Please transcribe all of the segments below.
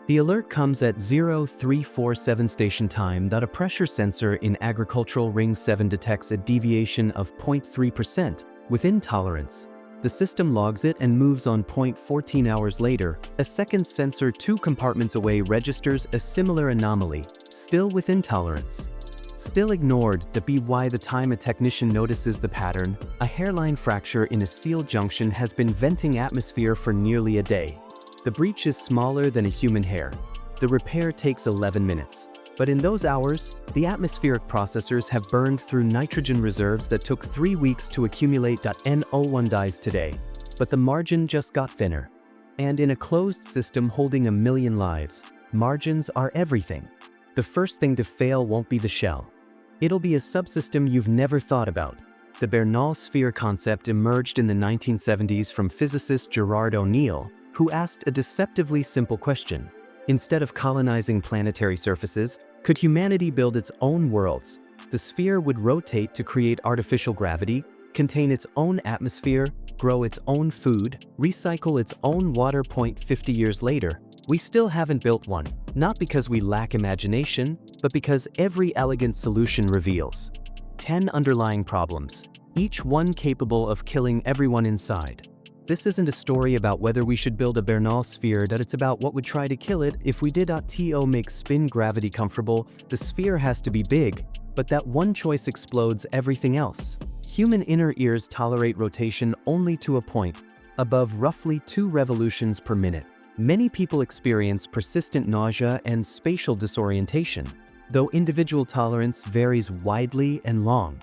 The alert comes at 0347 station time that a pressure sensor in agricultural ring 7 detects a deviation of 0.3% within tolerance. The system logs it and moves on. 14 hours later, a second sensor 2 compartments away registers a similar anomaly, still within tolerance. Still ignored. By the time a technician notices the pattern, a hairline fracture in a sealed junction has been venting atmosphere for nearly a day. The breach is smaller than a human hair. The repair takes 11 minutes. But in those hours, the atmospheric processors have burned through nitrogen reserves that took 3 weeks to accumulate. No one dies today. But the margin just got thinner. And in a closed system holding a million lives, margins are everything. The first thing to fail won't be the shell. It'll be a subsystem you've never thought about. The Bernal Sphere concept emerged in the 1970s from physicist Gerard O'Neill, who asked a deceptively simple question. Instead of colonizing planetary surfaces, could humanity build its own worlds? The sphere would rotate to create artificial gravity, contain its own atmosphere, grow its own food, recycle its own water. 50 years later, we still haven't built one, not because we lack imagination, but because every elegant solution reveals 10 underlying problems, each one capable of killing everyone inside. This isn't a story about whether we should build a Bernal sphere, it's about what would try to kill it if we did. To make spin gravity comfortable, the sphere has to be big, but that one choice explodes everything else. Human inner ears tolerate rotation only to a point, above roughly 2 revolutions per minute. Many people experience persistent nausea and spatial disorientation, though individual tolerance varies widely and long.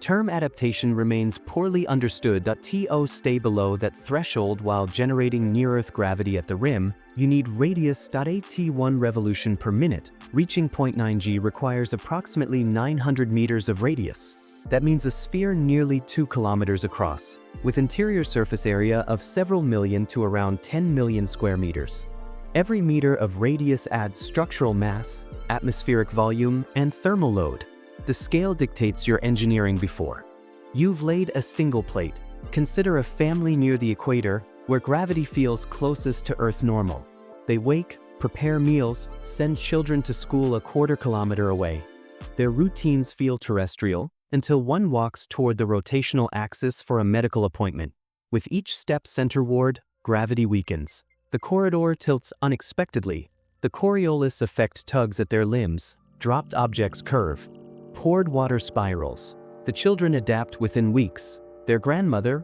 Term adaptation remains poorly understood. To stay below that threshold while generating near-Earth gravity at the rim, you need radius. 1 revolution per minute. Reaching 0.9 g requires approximately 900 meters of radius. That means a sphere nearly 2 kilometers across, with interior surface area of several million to around 10 million square meters. Every meter of radius adds structural mass, atmospheric volume, and thermal load. The scale dictates your engineering before you've laid a single plate. Consider a family near the equator where gravity feels closest to Earth normal. They wake, prepare meals, send children to school a quarter kilometer away. Their routines feel terrestrial until one walks toward the rotational axis for a medical appointment. With each step centerward, gravity weakens. The corridor tilts unexpectedly. The Coriolis effect tugs at their limbs. Dropped objects curve. Poured water spirals. The children adapt within weeks. Their grandmother,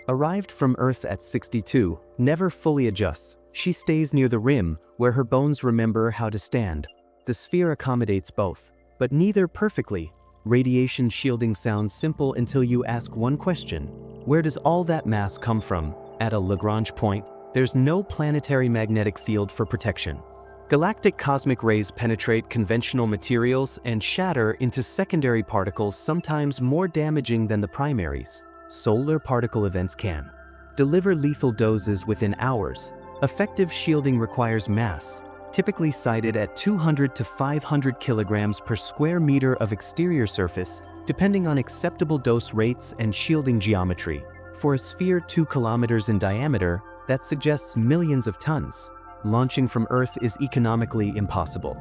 arrived from Earth at 62, never fully adjusts. She stays near the rim, where her bones remember how to stand. The sphere accommodates both, but neither perfectly. Radiation shielding sounds simple until you ask one question. Where does all that mass come from? At a Lagrange point, there's no planetary magnetic field for protection. Galactic cosmic rays penetrate conventional materials and shatter into secondary particles, sometimes more damaging than the primaries. Solar particle events can deliver lethal doses within hours. Effective shielding requires mass, typically cited at 200 to 500 kilograms per square meter of exterior surface, depending on acceptable dose rates and shielding geometry. For a sphere 2 kilometers in diameter, that suggests millions of tons. Launching from Earth is economically impossible.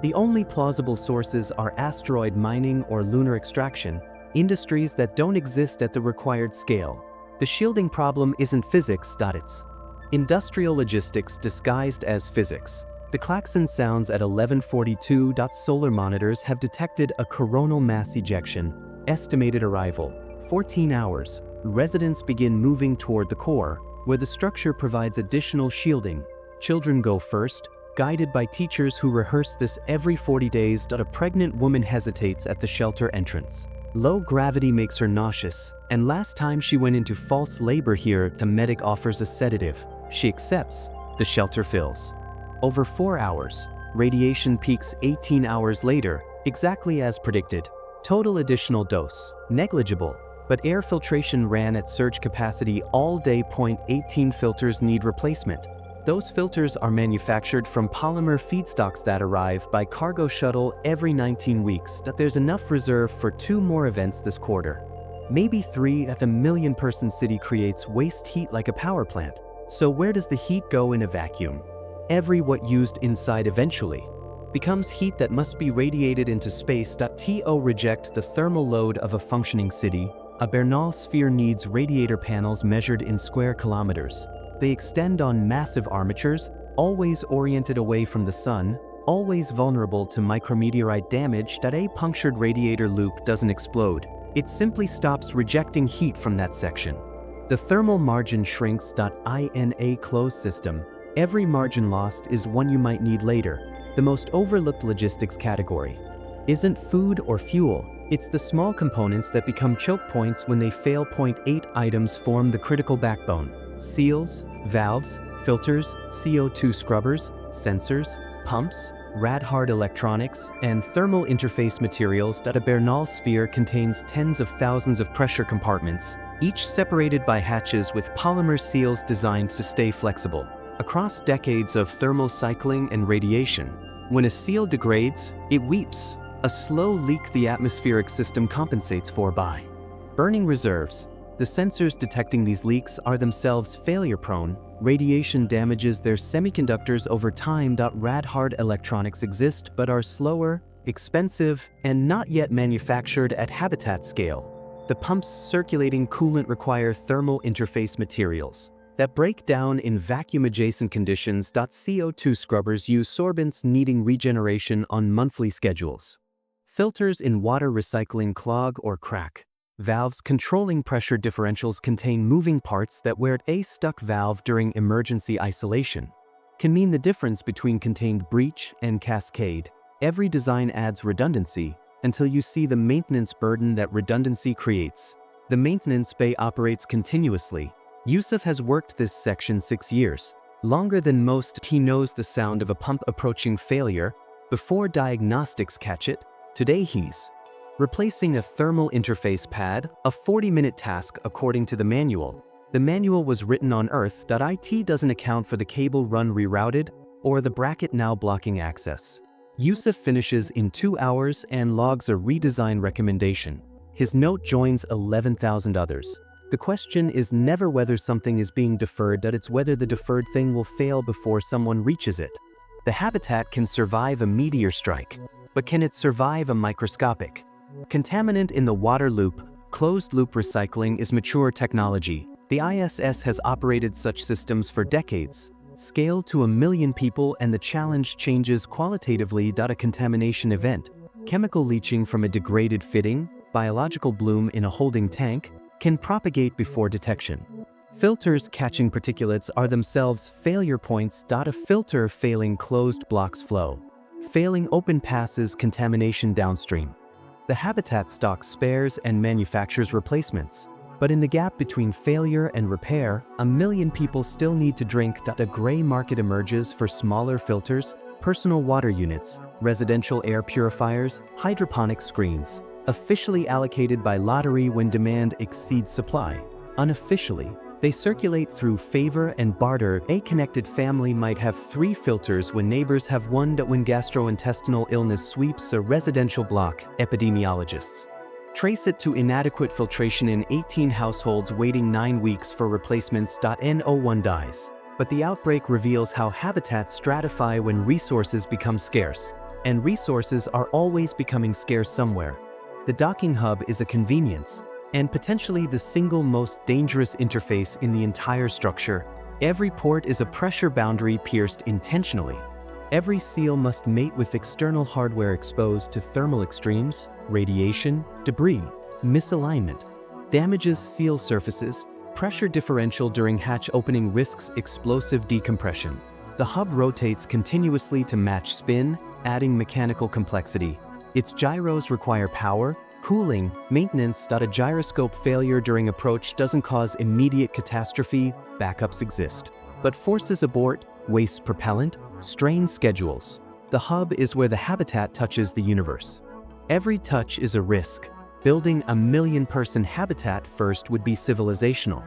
The only plausible sources are asteroid mining or lunar extraction, industries that don't exist at the required scale. The shielding problem isn't physics, it's industrial logistics disguised as physics. The klaxon sounds at 11:42. Solar monitors have detected a coronal mass ejection. Estimated arrival, 14 hours. Residents begin moving toward the core, where the structure provides additional shielding. Children go first, guided by teachers who rehearse this every 40 days. A pregnant woman hesitates at the shelter entrance. Low gravity makes her nauseous, and last time she went into false labor here, the medic offers a sedative. She accepts. The shelter fills. Over 4 hours. Radiation peaks 18 hours later, exactly as predicted. Total additional dose, negligible, but air filtration ran at surge capacity all day. 18 filters need replacement. Those filters are manufactured from polymer feedstocks that arrive by cargo shuttle every 19 weeks. There's enough reserve for 2 more events this quarter. Maybe 3. The million-person city creates waste heat like a power plant. So where does the heat go in a vacuum? every watt used inside eventually becomes heat that must be radiated into space. To reject the thermal load of a functioning city, a Bernal sphere needs radiator panels measured in square kilometers. They extend on massive armatures, always oriented away from the sun, always vulnerable to micrometeorite damage. A punctured radiator loop doesn't explode. It simply stops rejecting heat from that section. The thermal margin shrinks. In a closed system, every margin lost is one you might need later. The most overlooked logistics category isn't food or fuel, it's the small components that become choke points when they fail. 8 items form the critical backbone: seals, valves, filters, CO2 scrubbers, sensors, pumps, rad-hard electronics, and thermal interface materials. A Bernal sphere contains tens of thousands of pressure compartments, each separated by hatches with polymer seals designed to stay flexible. Across decades of thermal cycling and radiation, when a seal degrades, it weeps, a slow leak the atmospheric system compensates for by burning reserves. The sensors detecting these leaks are themselves failure-prone. Radiation damages their semiconductors over time. Rad-hard electronics exist but are slower, expensive, and not yet manufactured at habitat scale. The pumps circulating coolant require thermal interface materials that break down in vacuum-adjacent conditions. CO2 scrubbers use sorbents needing regeneration on monthly schedules. Filters in water recycling clog or crack. Valves controlling pressure differentials contain moving parts that where a stuck valve during emergency isolation can mean the difference between contained breach and cascade. Every design adds redundancy until you see the maintenance burden that redundancy creates. The maintenance bay operates continuously. Yusuf has worked this section 6 years, longer than most. He knows the sound of a pump approaching failure before diagnostics catch it. Today he's replacing a thermal interface pad, a 40-minute task according to the manual. The manual was written on Earth. It doesn't account for the cable run rerouted or the bracket now blocking access. Yusuf finishes in 2 hours and logs a redesign recommendation. His note joins 11,000 others. The question is never whether something is being deferred, it's whether the deferred thing will fail before someone reaches it. The habitat can survive a meteor strike, but can it survive a microscopic contaminant in the water loop? Closed-loop recycling is mature technology. The ISS has operated such systems for decades. Scale to 1 million people and the challenge changes qualitatively. A contamination event, chemical leaching from a degraded fitting, biological bloom in a holding tank, can propagate before detection. Filters catching particulates are themselves failure points. A filter failing closed blocks flow. Failing open passes contamination downstream. The habitat stocks spares and manufactures replacements. But in the gap between failure and repair, 1 million people still need to drink. A gray market emerges for smaller filters, personal water units, residential air purifiers, hydroponic screens, officially allocated by lottery when demand exceeds supply. Unofficially, they circulate through favor and barter. A connected family might have 3 filters when neighbors have 1. When gastrointestinal illness sweeps a residential block, epidemiologists trace it to inadequate filtration in 18 households waiting 9 weeks for replacements. No one dies. But the outbreak reveals how habitats stratify when resources become scarce. And resources are always becoming scarce somewhere. The docking hub is a convenience, and potentially the single most dangerous interface in the entire structure. Every port is a pressure boundary pierced intentionally. Every seal must mate with external hardware exposed to thermal extremes, radiation, debris, misalignment. Damages seal surfaces. Pressure differential during hatch opening risks explosive decompression. The hub rotates continuously to match spin, adding mechanical complexity. Its gyros require power, cooling, maintenance. A gyroscope failure during approach doesn't cause immediate catastrophe, backups exist. But forces abort, wastes propellant, strains schedules. The hub is where the habitat touches the universe. Every touch is a risk. Building a 1 million-person habitat first would be civilizational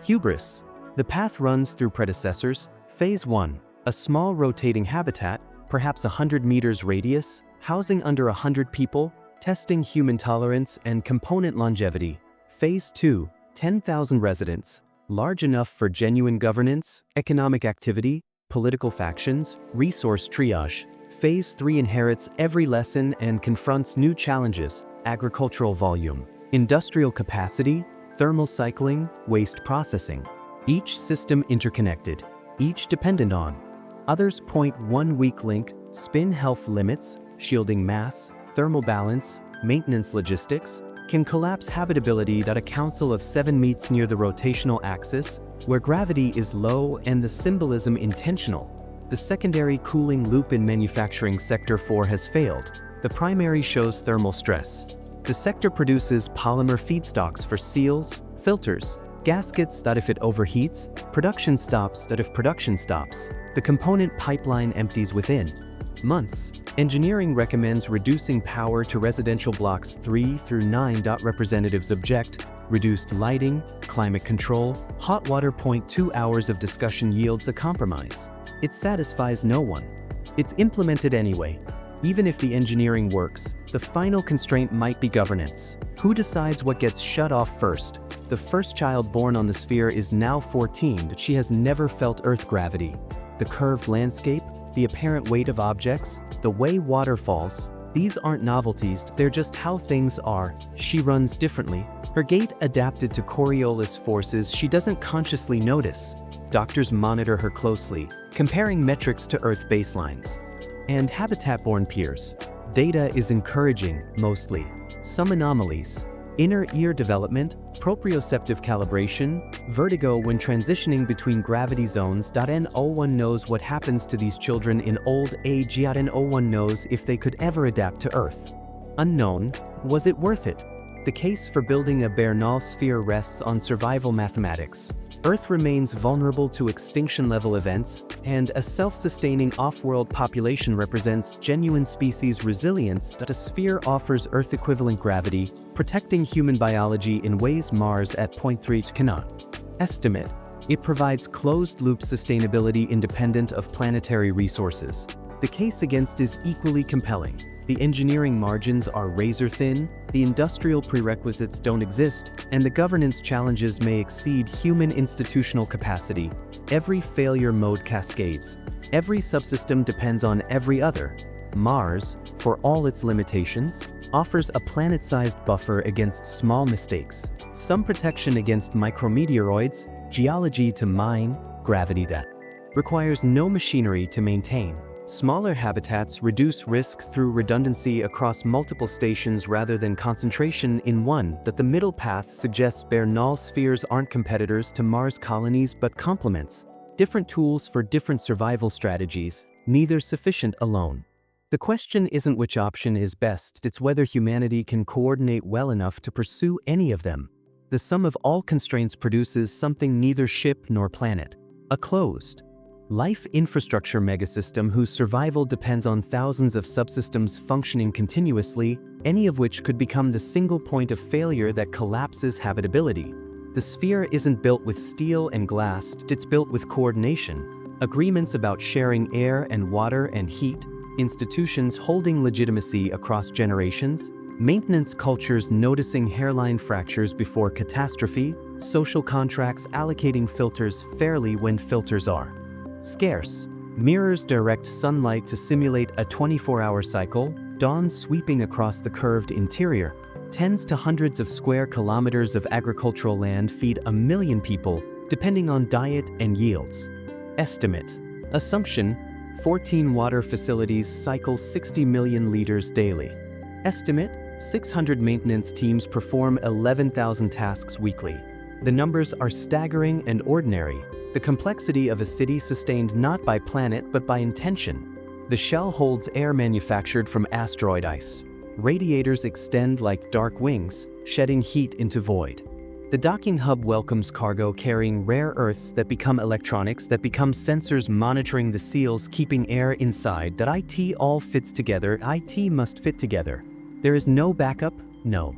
hubris. The path runs through predecessors. Phase 1, a small rotating habitat, perhaps 100 meters radius, housing under 100 people, testing human tolerance and component longevity. Phase 2, 10,000 residents, large enough for genuine governance, economic activity, political factions, resource triage. Phase 3 inherits every lesson and confronts new challenges: agricultural volume, industrial capacity, thermal cycling, waste processing. Each system interconnected, each dependent on others. Point 1 weak link: spin health limits, shielding mass, thermal balance, maintenance logistics. Can collapse habitability. A council of 7 meets near the rotational axis, where gravity is low and the symbolism intentional. The secondary cooling loop in manufacturing sector 4 has failed. The primary shows thermal stress. The sector produces polymer feedstocks for seals, filters, gaskets. If it overheats, production stops. If production stops, the component pipeline empties within months. Engineering recommends reducing power to residential blocks 3 through 9. Representatives object: reduced lighting, climate control, hot water. 2 hours of discussion yields a compromise. It satisfies no one. It's implemented anyway. Even if the engineering works, the final constraint might be governance. Who decides what gets shut off first? The first child born on the sphere is now 14. She has never felt Earth gravity. The curved landscape, the apparent weight of objects, the way water falls. These aren't novelties, they're just how things are. She runs differently. Her gait adapted to Coriolis forces she doesn't consciously notice. Doctors monitor her closely, comparing metrics to Earth baselines. And habitat-borne peers. Data is encouraging, mostly. Some anomalies: inner ear development, proprioceptive calibration, vertigo when transitioning between gravity zones. No one knows what happens to these children in old age, yet no one knows if they could ever adapt to Earth. Unknown: was it worth it? The case for building a Bernal Sphere rests on survival mathematics. Earth remains vulnerable to extinction-level events, and a self-sustaining off-world population represents genuine species resilience. A sphere offers Earth-equivalent gravity, protecting human biology in ways Mars at 0.3 cannot. Estimate: it provides closed-loop sustainability independent of planetary resources. The case against is equally compelling. The engineering margins are razor-thin, the industrial prerequisites don't exist, and the governance challenges may exceed human institutional capacity. Every failure mode cascades. Every subsystem depends on every other. Mars, for all its limitations, offers a planet-sized buffer against small mistakes, some protection against micrometeoroids, geology to mine, gravity that requires no machinery to maintain. Smaller habitats reduce risk through redundancy across multiple stations rather than concentration in one. That the middle path suggests Bernal spheres aren't competitors to Mars colonies but complements. Different tools for different survival strategies, neither sufficient alone. The question isn't which option is best, it's whether humanity can coordinate well enough to pursue any of them. The sum of all constraints produces something neither ship nor planet: a closed life infrastructure megasystem whose survival depends on thousands of subsystems functioning continuously, any of which could become the single point of failure that collapses habitability. The sphere isn't built with steel and glass, it's built with coordination. Agreements about sharing air and water and heat, institutions holding legitimacy across generations, maintenance cultures noticing hairline fractures before catastrophe, social contracts allocating filters fairly when filters are scarce. Mirrors direct sunlight to simulate a 24-hour cycle, dawn sweeping across the curved interior. Tens to hundreds of square kilometers of agricultural land feed 1 million people, depending on diet and yields. Estimate: assumption, 14 water facilities cycle 60 million liters daily. Estimate: 600 maintenance teams perform 11,000 tasks weekly. The numbers are staggering and ordinary. The complexity of a city sustained not by planet but by intention. The shell holds air manufactured from asteroid ice. Radiators extend like dark wings, shedding heat into void. The docking hub welcomes cargo carrying rare earths that become electronics, that become sensors monitoring the seals, keeping air inside. That IT all fits together. IT must fit together. There is no backup, no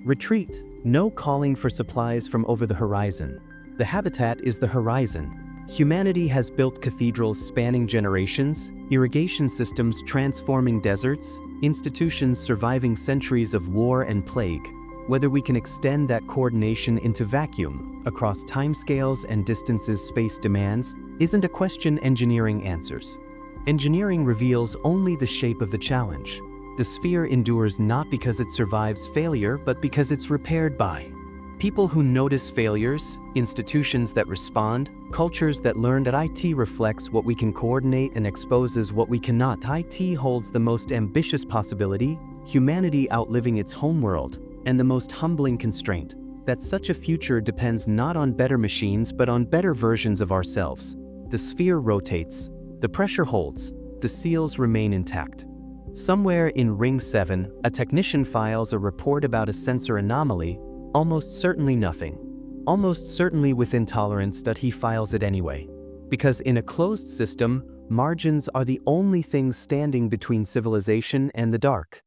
retreat, no calling for supplies from over the horizon. The habitat is the horizon. Humanity has built cathedrals spanning generations, irrigation systems transforming deserts, institutions surviving centuries of war and plague. Whether we can extend that coordination into vacuum, across timescales and distances space demands, isn't a question engineering answers. Engineering reveals only the shape of the challenge. The sphere endures not because it survives failure, but because it's repaired by people who notice failures, institutions that respond, cultures that learn that IT reflects what we can coordinate and exposes what we cannot. IT holds the most ambitious possibility, humanity outliving its homeworld, and the most humbling constraint, that such a future depends not on better machines but on better versions of ourselves. The sphere rotates, the pressure holds, the seals remain intact. Somewhere in Ring 7, a technician files a report about a sensor anomaly, almost certainly nothing. Almost certainly within tolerance that he files it anyway. Because in a closed system, margins are the only things standing between civilization and the dark.